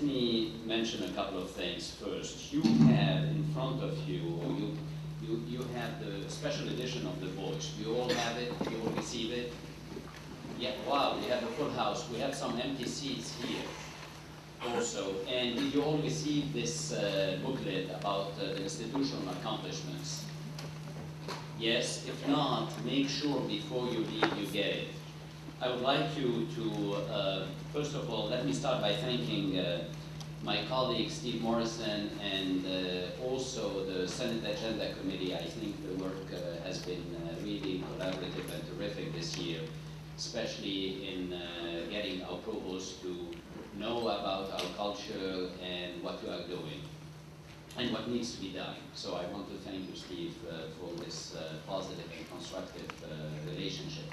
let me mention a couple of things first. You have in front of you, you have the special edition of The Voice. You all have it, you all receive it. Yeah, wow, we have a full house. We have some empty seats here also. And did you all receive this booklet about the institutional accomplishments? Yes, if not, make sure before you leave you get it. I would like you to, first of all, let me start by thanking my colleague Steve Morrison and also the Senate Agenda Committee. I think the work has been really collaborative and terrific this year, especially in getting our provost to know about our culture and what we are doing and what needs to be done. So I want to thank you, Steve, for this positive and constructive relationship.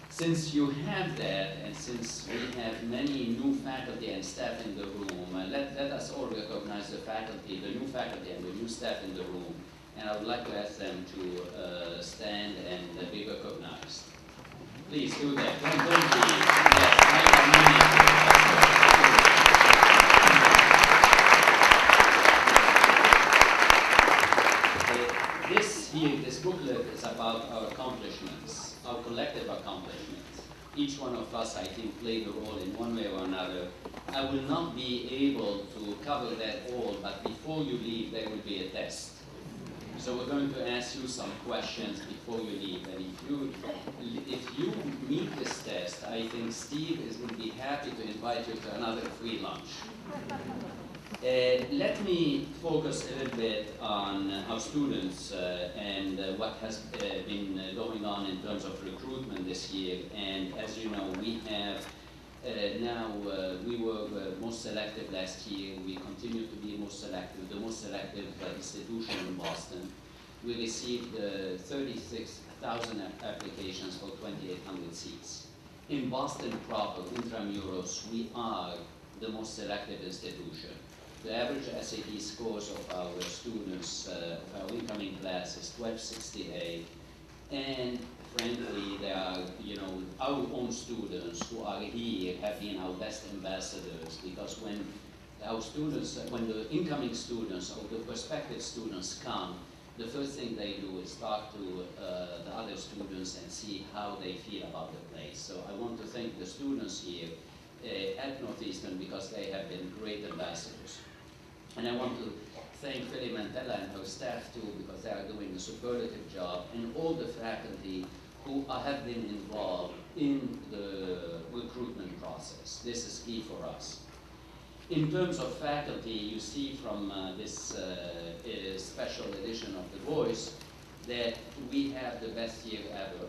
Since you have that, and since we have many new faculty and staff in the room, let us all recognize the faculty, the new faculty and the new staff in the room, and I would like to ask them to stand and be recognized. Please do that. Don't be, yes, this booklet is about our accomplishments, our collective accomplishments. Each one of us, I think, played a role in one way or another. I will not be able to cover that all, but before you leave, there will be a test. So we're going to ask you some questions before you leave, and if you meet this test, I think Steve will be happy to invite you to another free lunch. Let me focus a little bit on our students and what has been going on in terms of recruitment this year. And as you know, we have now, we were most selective last year. We continue to be most selective, the most selective institution in Boston. We received 36,000 applications for 2,800 seats. In Boston proper, intramuros, we are the most selective institution. The average SAT scores of our students, of our incoming class is 1268, and frankly, they are, our own students who are here have been our best ambassadors, because when our students, when the incoming students or the prospective students come, the first thing they do is talk to the other students and see how they feel about the place. So I want to thank the students here at Northeastern because they have been great ambassadors. And I want to thank Philly Mantella and her staff too, because they are doing a superlative job, and all the faculty who have been involved in the recruitment process. This is key for us. In terms of faculty, you see from this special edition of The Voice that we have the best year ever,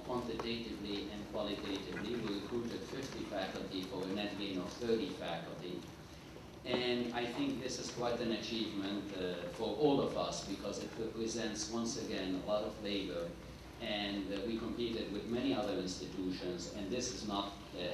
quantitatively and qualitatively. We recruited 50 faculty for a net gain of 30 faculty. And I think this is quite an achievement for all of us, because it represents, once again, a lot of labor. And we competed with many other institutions, and this is not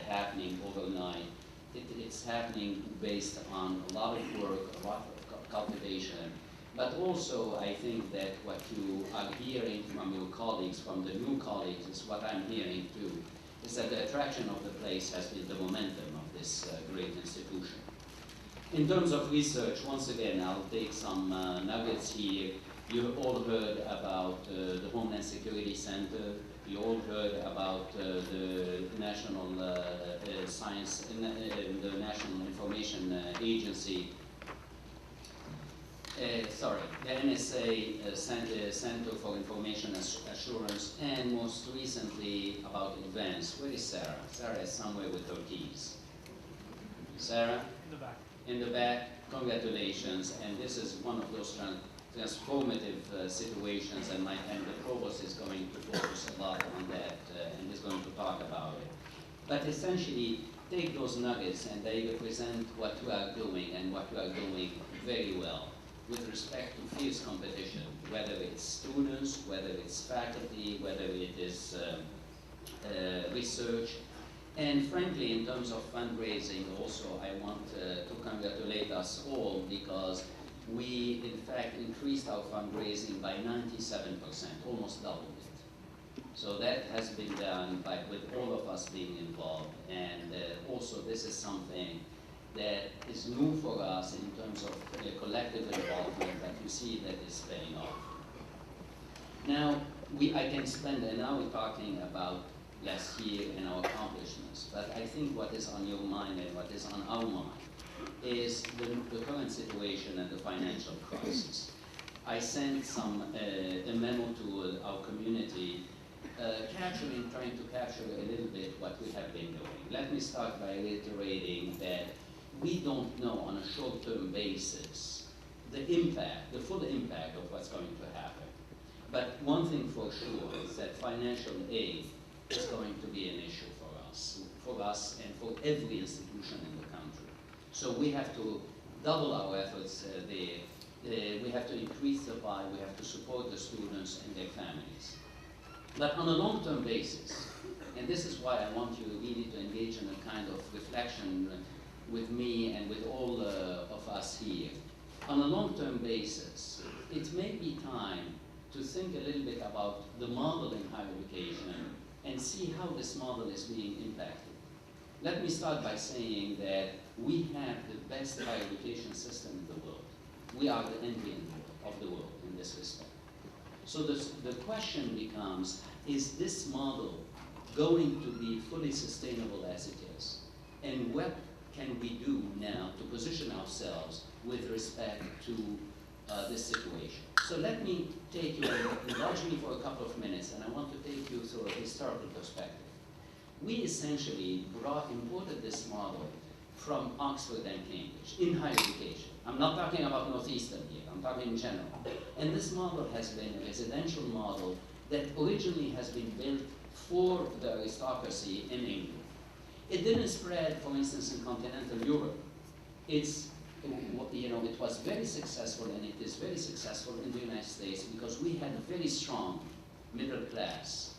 happening overnight. It's happening based on a lot of work, a lot of cultivation. But also, I think that what you are hearing from your colleagues, from the new colleagues, is what I'm hearing too, is that the attraction of the place has been the momentum of this great institution. In terms of research, once again, I'll take some nuggets here. You all heard about the Homeland Security Center. You all heard about the National Science, the National Information Agency. The NSA Center for Information Assurance, and most recently about Advance. Where is Sarah? Sarah is somewhere with her keys. Sarah? In the back. In the back, congratulations, and this is one of those transformative situations, and the provost is going to focus a lot on that, and is going to talk about it. But essentially, take those nuggets, and they represent what we are doing, and what we are doing very well with respect to fierce competition, whether it's students, whether it's faculty, whether it is research. And frankly, in terms of fundraising also, I want to congratulate us all, because we, in fact, increased our fundraising by 97%, almost doubled it. So that has been done with all of us being involved. And also, this is something that is new for us in terms of collective involvement that you see that is paying off. Now, I can spend an hour talking about last year and our accomplishments, but I think what is on your mind and what is on our mind is the current situation and the financial crisis. I sent a memo to our community trying to capture a little bit what we have been doing. Let me start by reiterating that we don't know on a short-term basis the full impact of what's going to happen. But one thing for sure is that financial aid is going to be an issue for us and for every institution in the country. So we have to double our efforts there. We have to increase the pie, we have to support the students and their families. But on a long-term basis, and this is why I want you really to engage in a kind of reflection with me and with all of us here. On a long-term basis, it may be time to think a little bit about the model in higher education and see how this model is being impacted. Let me start by saying that we have the best higher education system in the world. We are the envy of the world in this respect. So the question becomes, is this model going to be fully sustainable as it is? And what can we do now to position ourselves with respect to this situation? So let me take you, indulge me for a couple of minutes, and I want to take you through a historical perspective. We essentially imported this model from Oxford and Cambridge in higher education. I'm not talking about Northeastern here, I'm talking in general. And this model has been a residential model that originally has been built for the aristocracy in England. It didn't spread, for instance, in continental Europe. It was very successful, and it is very successful in the United States because we had a very strong middle class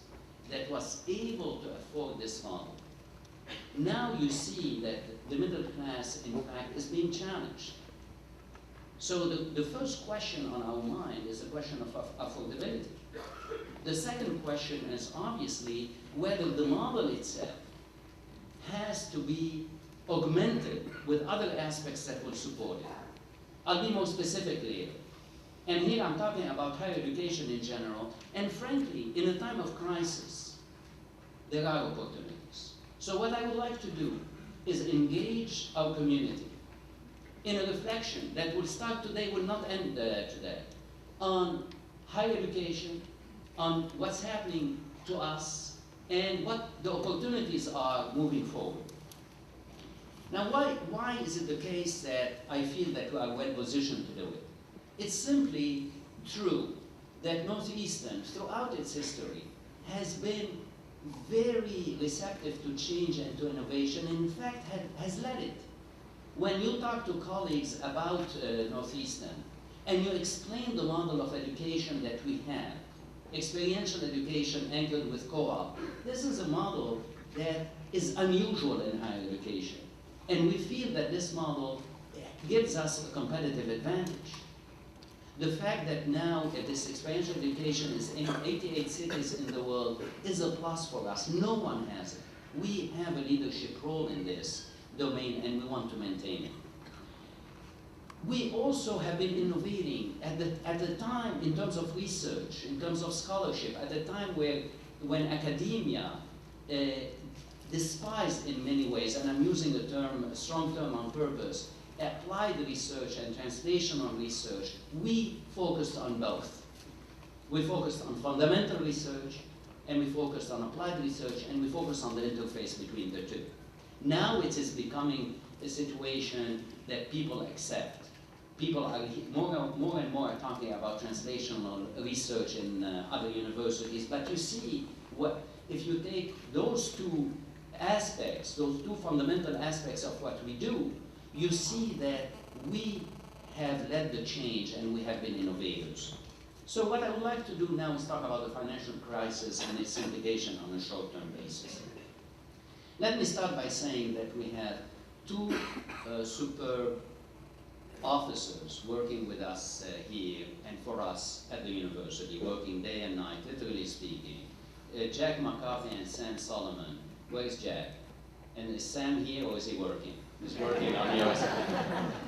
that was able to afford this model. Now you see that the middle class, in fact, is being challenged. So the first question on our mind is the question of affordability. The second question is obviously whether the model itself has to be augmented with other aspects that will support it. I'll be more specific later. And here I'm talking about higher education in general, and frankly, in a time of crisis, there are opportunities. So what I would like to do is engage our community in a reflection that will start today, will not end today, on higher education, on what's happening to us, and what the opportunities are moving forward. Now, why is it the case that I feel that we are well positioned to do it? It's simply true that Northeastern, throughout its history, has been very receptive to change and to innovation, and in fact has led it. When you talk to colleagues about Northeastern, and you explain the model of education that we have, experiential education anchored with co-op, this is a model that is unusual in higher education. And we feel that this model gives us a competitive advantage. The fact that now that this experiential education is in 88 cities in the world is a plus for us. No one has it. We have a leadership role in this domain, and we want to maintain it. We also have been innovating at the time in terms of research, in terms of scholarship, at a time when academia despised in many ways, and I'm using a strong term on purpose, applied research and translational research. We focused on both. We focused on fundamental research, and we focused on applied research, and we focused on the interface between the two. Now it is becoming a situation that people accept. People are more and more talking about translational research in other universities, but you see, if you take those two aspects, those two fundamental aspects of what we do, you see that we have led the change and we have been innovators. So what I would like to do now is talk about the financial crisis and its implication on a short-term basis. Let me start by saying that we have two superb officers working with us here and for us at the university, working day and night, literally speaking. Jack McCarthy and Sam Solomon. Where is Jack? And is Sam here or is he working? is working on yours.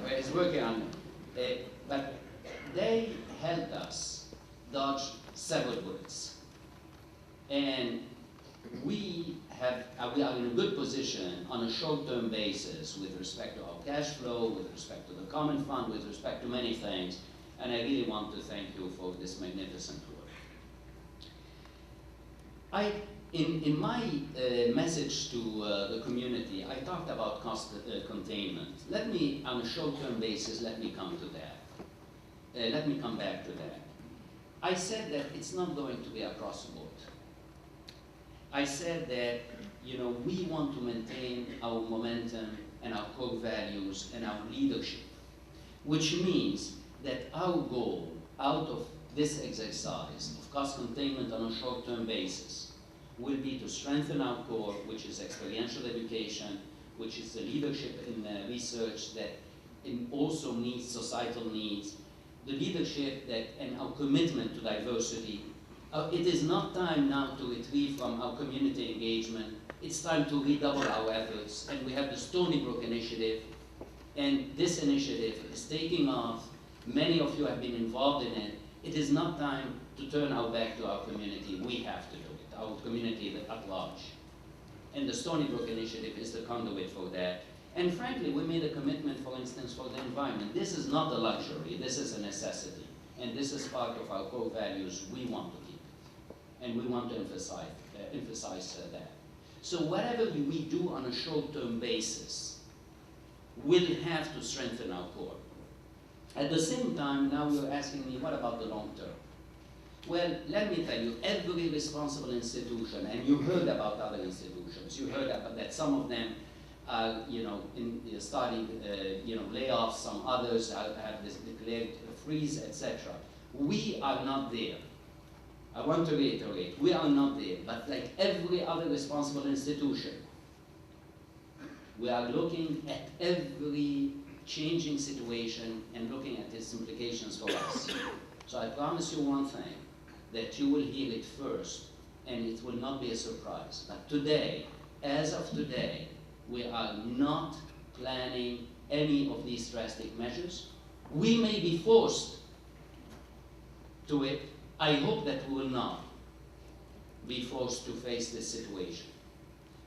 It's working on, but they helped us dodge several bullets. And we are in a good position on a short-term basis with respect to our cash flow, with respect to the common fund, with respect to many things. And I really want to thank you for this magnificent work. In my message to the community, I talked about cost containment. Let me, on a short-term basis, let me come to that. Let me come back to that. I said that it's not going to be across the board. I said that, you know, we want to maintain our momentum and our core values and our leadership, which means that our goal out of this exercise of cost containment on a short-term basis will be to strengthen our core, which is experiential education, which is the leadership in research that also meets societal needs, the leadership that, and our commitment to diversity. It is not time now to retreat from our community engagement. It's time to redouble our efforts, and we have the Stony Brook Initiative, and this initiative is taking off. Many of you have been involved in it. It is not time to turn our back to our community. We have to do it, our community at large. And the Stony Brook Initiative is the conduit for that. And frankly, we made a commitment, for instance, for the environment. This is not a luxury, this is a necessity. And this is part of our core values. We want to keep it. And we want to emphasize that. So whatever we do on a short-term basis will have to strengthen our core. At the same time, now you're asking me, what about the long term? Well, let me tell you, every responsible institution, and you heard about other institutions, you heard about that some of them are, you know, starting, you know, layoffs, some others have declared a freeze, etc. We are not there. I want to reiterate, we are not there, but like every other responsible institution, we are looking at every changing situation and looking at its implications for us. So I promise you one thing, that you will hear it first, and it will not be a surprise. But today, as of today, we are not planning any of these drastic measures. We may be forced to it. I hope that we will not be forced to face this situation.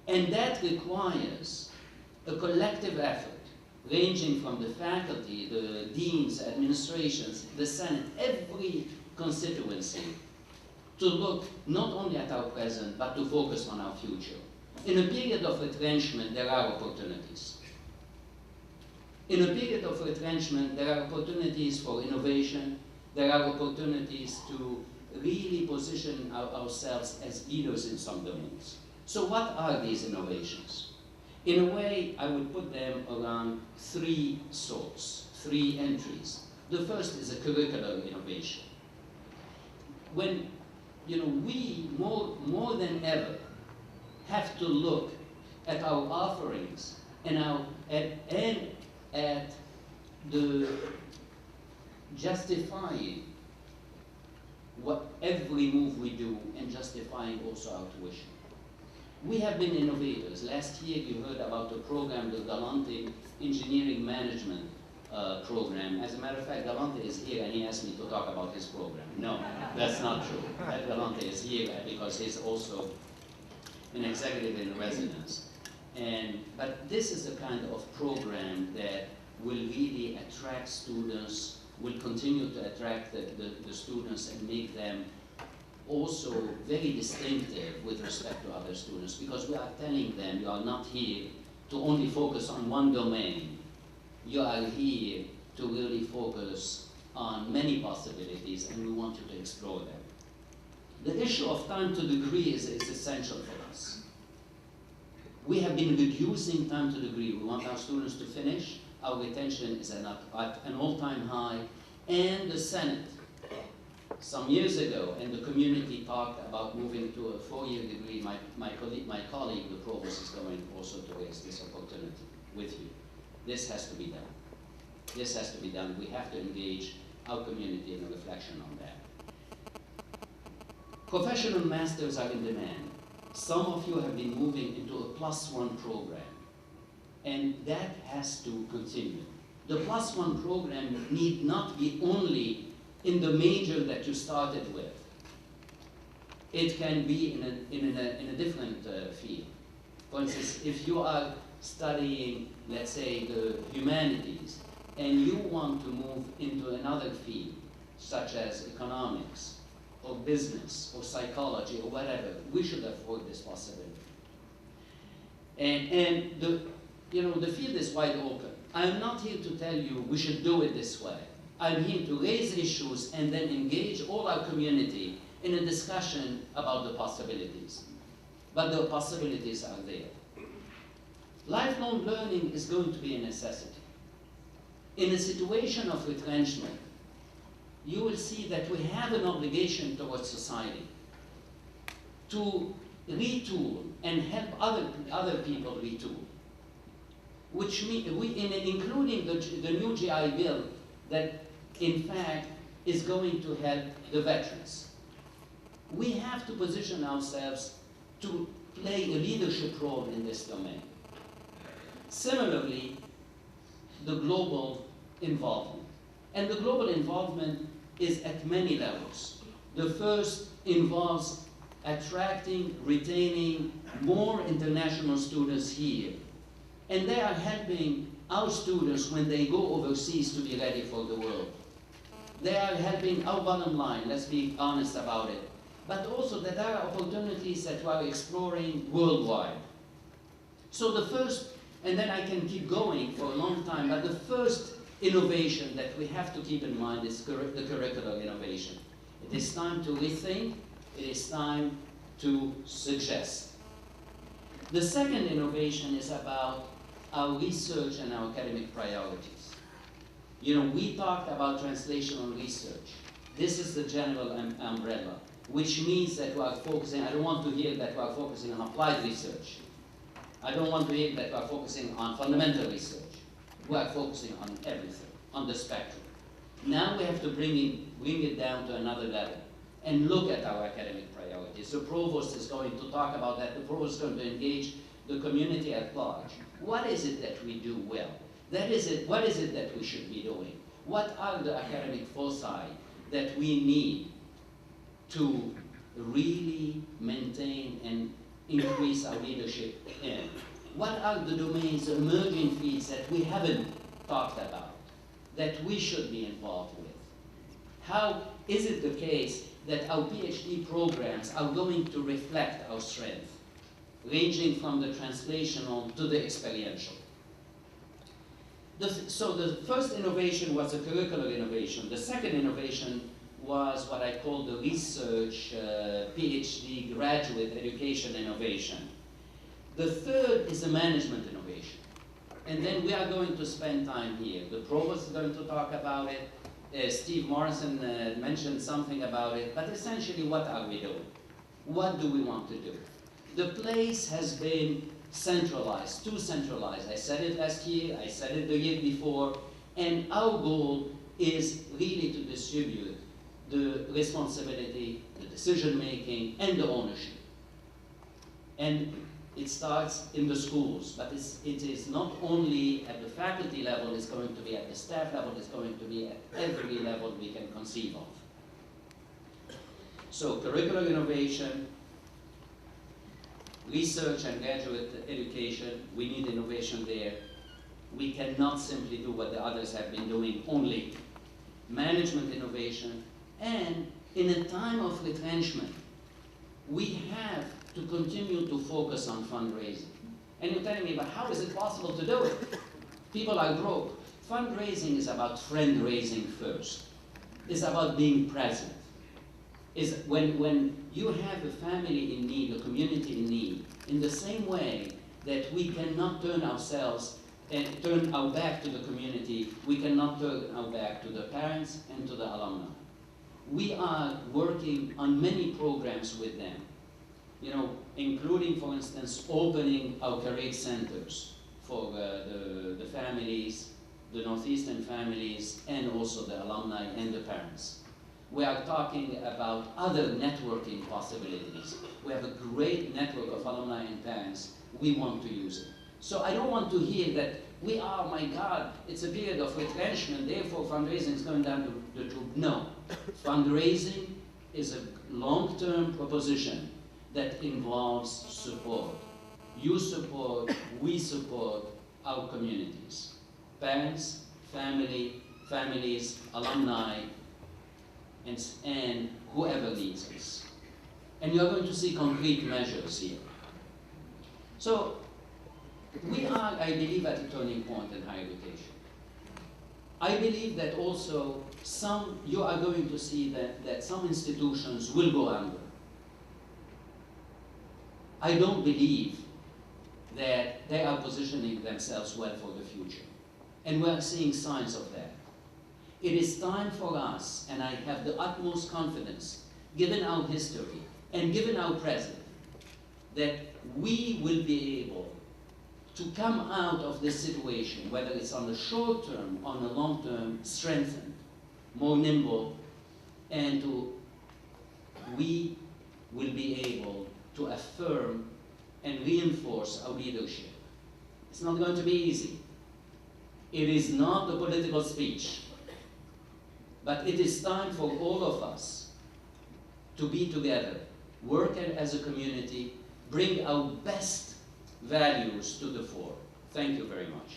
And that requires a collective effort, ranging from the faculty, the deans, administrations, the Senate, every constituency, to look not only at our present, but to focus on our future. In a period of retrenchment, there are opportunities. In a period of retrenchment, there are opportunities for innovation. There are opportunities to really position ourselves as leaders in some domains. So what are these innovations? In a way, I would put them around three sorts, three entries. The first is a curricular innovation. When, you know, we more than ever have to look at our offerings and at the justifying what every move we do and justifying also our tuition. We have been innovators. Last year you heard about the program, the Galante Engineering Management program. As a matter of fact, Galante is here and he asked me to talk about his program. No, that's not true. Galante is here because he's also an executive in residence. But this is the kind of program that will really attract students, will continue to attract the students and make them also very distinctive with respect to other students, because we are telling them you are not here to only focus on one domain. You are here to really focus on many possibilities, and we want you to explore them. The issue of time to degree is essential for us. We have been reducing time to degree. We want our students to finish. Our retention is at an all-time high, and the Senate, some years ago, and the community talked about moving to a 4-year degree. My colleague, the provost, is going also to raise this opportunity with you. This has to be done. This has to be done. We have to engage our community in a reflection on that. Professional masters are in demand. Some of you have been moving into a +1 program. And that has to continue. The Plus One program need not be only in the major that you started with. It can be in a different field. For instance, if you are studying, let's say, the humanities, and you want to move into another field, such as economics, or business, or psychology, or whatever, we should afford this possibility. And the field is wide open. I'm not here to tell you we should do it this way. I'm here to raise issues and then engage all our community in a discussion about the possibilities. But the possibilities are there. Lifelong learning is going to be a necessity. In a situation of retrenchment, you will see that we have an obligation towards society to retool and help other people retool. Which means, including the new GI Bill that, in fact, is going to help the veterans. We have to position ourselves to play a leadership role in this domain. Similarly, the global involvement. And the global involvement is at many levels. The first involves attracting, retaining more international students here. And they are helping our students when they go overseas to be ready for the world. They are helping our bottom line, let's be honest about it. But also that there are opportunities that we are exploring worldwide. So the first, and then I can keep going for a long time, but the first innovation that we have to keep in mind is the curricular innovation. It is time to rethink, it is time to suggest. The second innovation is about our research and our academic priorities. We talked about translational research. This is the general umbrella, which means that we are focusing, I don't want to hear that we are focusing on applied research. I don't want to hear that we are focusing on fundamental research. We are focusing on everything, on the spectrum. Now we have to bring it down to another level and look at our academic priorities. The provost is going to talk about that. The provost is going to engage the community at large. What is it that we do well? What is it that we should be doing? What are the academic foci that we need to really maintain and increase our leadership in? What are the domains, the emerging fields that we haven't talked about, that we should be involved with? How is it the case that our PhD programs are going to reflect our strength, ranging from the translational to the experiential? So the first innovation was a curricular innovation. The second innovation was what I call the research PhD graduate education innovation. The third is a management innovation. And then we are going to spend time here. The provost is going to talk about it. Steve Morrison mentioned something about it. But essentially, what are we doing? What do we want to do? The place has been centralized, too centralized. I said it last year, I said it the year before, and our goal is really to distribute the responsibility, the decision-making, and the ownership. And it starts in the schools, but it is not only at the faculty level, it's going to be at the staff level, it's going to be at every level we can conceive of. So curricular innovation, research and graduate education, we need innovation there. We cannot simply do what the others have been doing only. Management innovation, and in a time of retrenchment, we have to continue to focus on fundraising. And you're telling me, but how is it possible to do it? People are broke. Fundraising is about friend raising first. It's about being present. Is when you have a family in need, a community in need, in the same way that we cannot turn ourselves and turn our back to the community, we cannot turn our back to the parents and to the alumni. We are working on many programs with them, including, for instance, opening our career centers for the families, the Northeastern families, and also the alumni and the parents. We are talking about other networking possibilities. We have a great network of alumni and parents. We want to use it. So I don't want to hear that we are, my God, it's a period of retrenchment, therefore fundraising is going down the tube. No. Fundraising is a long-term proposition that involves support. You support, we support our communities. Parents, families, alumni, and whoever needs us. And you're going to see concrete measures here. So, we are, I believe, at a turning point in higher education. I believe that also you are going to see that some institutions will go under. I don't believe that they are positioning themselves well for the future. And we're seeing signs of that. It is time for us, and I have the utmost confidence, given our history and given our present, that we will be able to come out of this situation, whether it's on the short term, on the long term, strengthened, more nimble, and we will be able to affirm and reinforce our leadership. It's not going to be easy. It is not a political speech, but it is time for all of us to be together, work as a community, bring our best values to the fore. Thank you very much.